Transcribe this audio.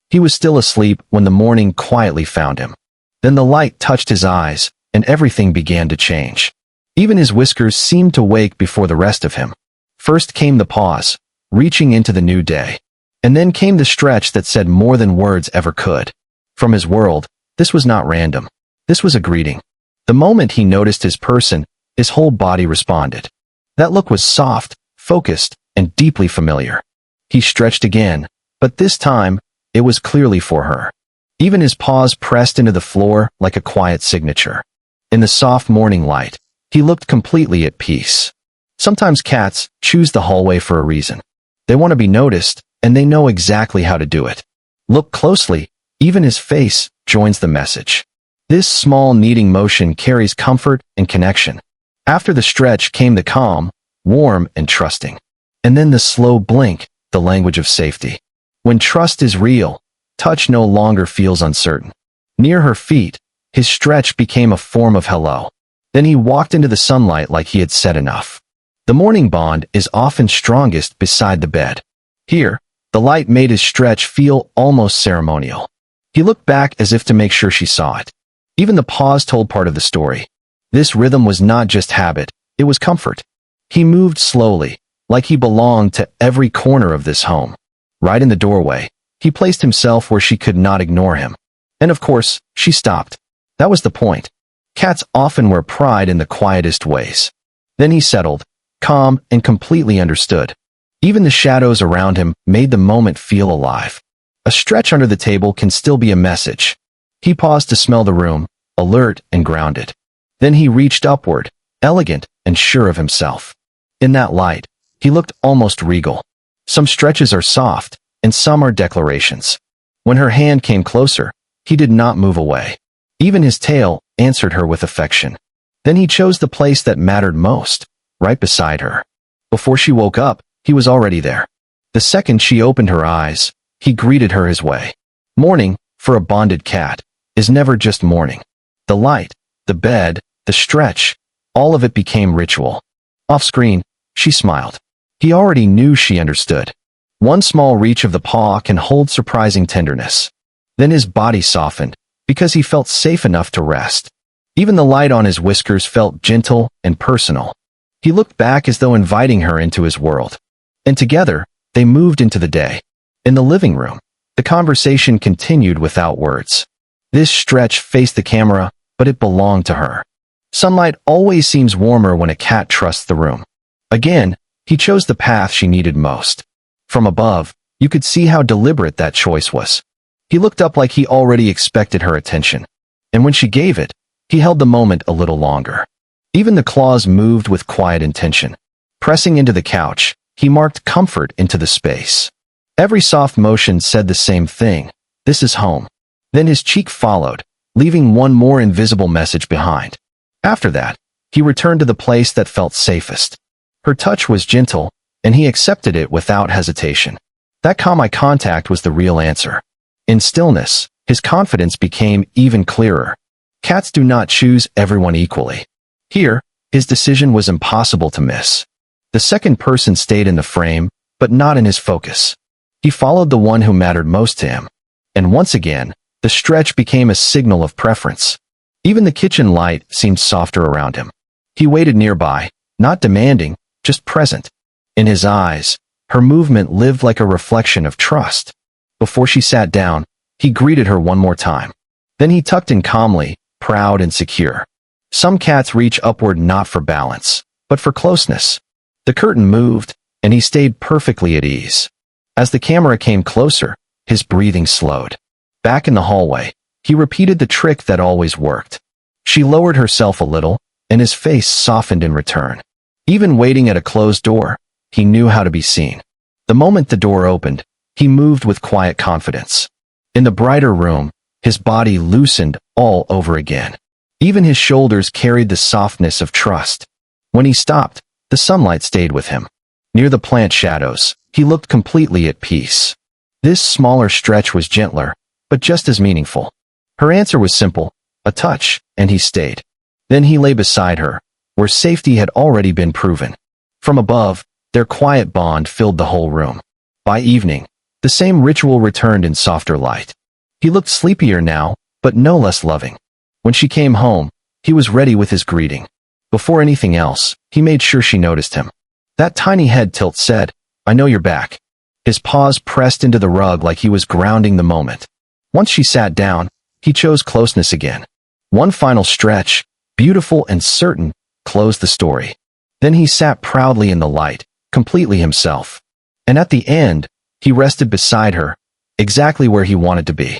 He was still asleep when the morning quietly found him. Then the light touched his eyes, and everything began to change. Even his whiskers seemed to wake before the rest of him. First came the pause, reaching into the new day. And then came the stretch that said more than words ever could. From his world, this was not random. This was a greeting. The moment he noticed his person, his whole body responded. That look was soft, focused, and deeply familiar. He stretched again, but this time, it was clearly for her. Even his paws pressed into the floor like a quiet signature. In the soft morning light, he looked completely at peace. Sometimes cats choose the hallway for a reason. They want to be noticed, and they know exactly how to do it. Look closely, even his face joins the message. This small kneading motion carries comfort and connection. After the stretch came the calm, warm and trusting. And then the slow blink, the language of safety. When trust is real, touch no longer feels uncertain. Near her feet, his stretch became a form of hello. Then he walked into the sunlight like he had said enough. The morning bond is often strongest beside the bed. Here, the light made his stretch feel almost ceremonial. He looked back as if to make sure she saw it. Even the pause told part of the story. This rhythm was not just habit, it was comfort. He moved slowly, like he belonged to every corner of this home. Right in the doorway, he placed himself where she could not ignore him. And of course, she stopped. That was the point. Cats often wear pride in the quietest ways. Then he settled, calm and completely understood. Even the shadows around him made the moment feel alive. A stretch under the table can still be a message. He paused to smell the room, alert and grounded. Then he reached upward, elegant and sure of himself. In that light, he looked almost regal. Some stretches are soft, and some are declarations. When her hand came closer, he did not move away. Even his tail answered her with affection. Then he chose the place that mattered most, right beside her. Before she woke up, he was already there. The second she opened her eyes, he greeted her his way. Morning, for a bonded cat, is never just morning. The light, the bed, the stretch, all of it became ritual. Off-screen, she smiled. He already knew she understood. One small reach of the paw can hold surprising tenderness. Then his body softened, because he felt safe enough to rest. Even the light on his whiskers felt gentle and personal. He looked back as though inviting her into his world. And together, they moved into the day. In the living room, the conversation continued without words. This stretch faced the camera, but it belonged to her. Sunlight always seems warmer when a cat trusts the room. Again, he chose the path she needed most. From above, you could see how deliberate that choice was. He looked up like he already expected her attention. And when she gave it, he held the moment a little longer. Even the claws moved with quiet intention. Pressing into the couch, he marked comfort into the space. Every soft motion said the same thing. This is home. Then his cheek followed, leaving one more invisible message behind. After that, he returned to the place that felt safest. Her touch was gentle, and he accepted it without hesitation. That calm eye contact was the real answer. In stillness, his confidence became even clearer. Cats do not choose everyone equally. Here, his decision was impossible to miss. The second person stayed in the frame, but not in his focus. He followed the one who mattered most to him. And once again, the stretch became a signal of preference. Even the kitchen light seemed softer around him. He waited nearby, not demanding, just present. In his eyes, her movement lived like a reflection of trust. Before she sat down, he greeted her one more time. Then he tucked in calmly, proud and secure. Some cats reach upward not for balance, but for closeness. The curtain moved, and he stayed perfectly at ease. As the camera came closer, his breathing slowed. Back in the hallway, he repeated the trick that always worked. She lowered herself a little, and his face softened in return. Even waiting at a closed door, he knew how to be seen. The moment the door opened, he moved with quiet confidence. In the brighter room, his body loosened all over again. Even his shoulders carried the softness of trust. When he stopped, the sunlight stayed with him. Near the plant shadows, he looked completely at peace. This smaller stretch was gentler, but just as meaningful. Her answer was simple, a touch, and he stayed. Then he lay beside her, where safety had already been proven. From above, their quiet bond filled the whole room. By evening, the The same ritual returned in softer light. He looked sleepier now, but no less loving. When she came home, he was ready with his greeting. Before anything else, he made sure she noticed him. That tiny head tilt said, "I know you're back." His paws pressed into the rug like he was grounding the moment. Once she sat down, he chose closeness again. One final stretch, beautiful and certain, closed the story. Then he sat proudly in the light, completely himself. And at the end, he rested beside her, exactly where he wanted to be.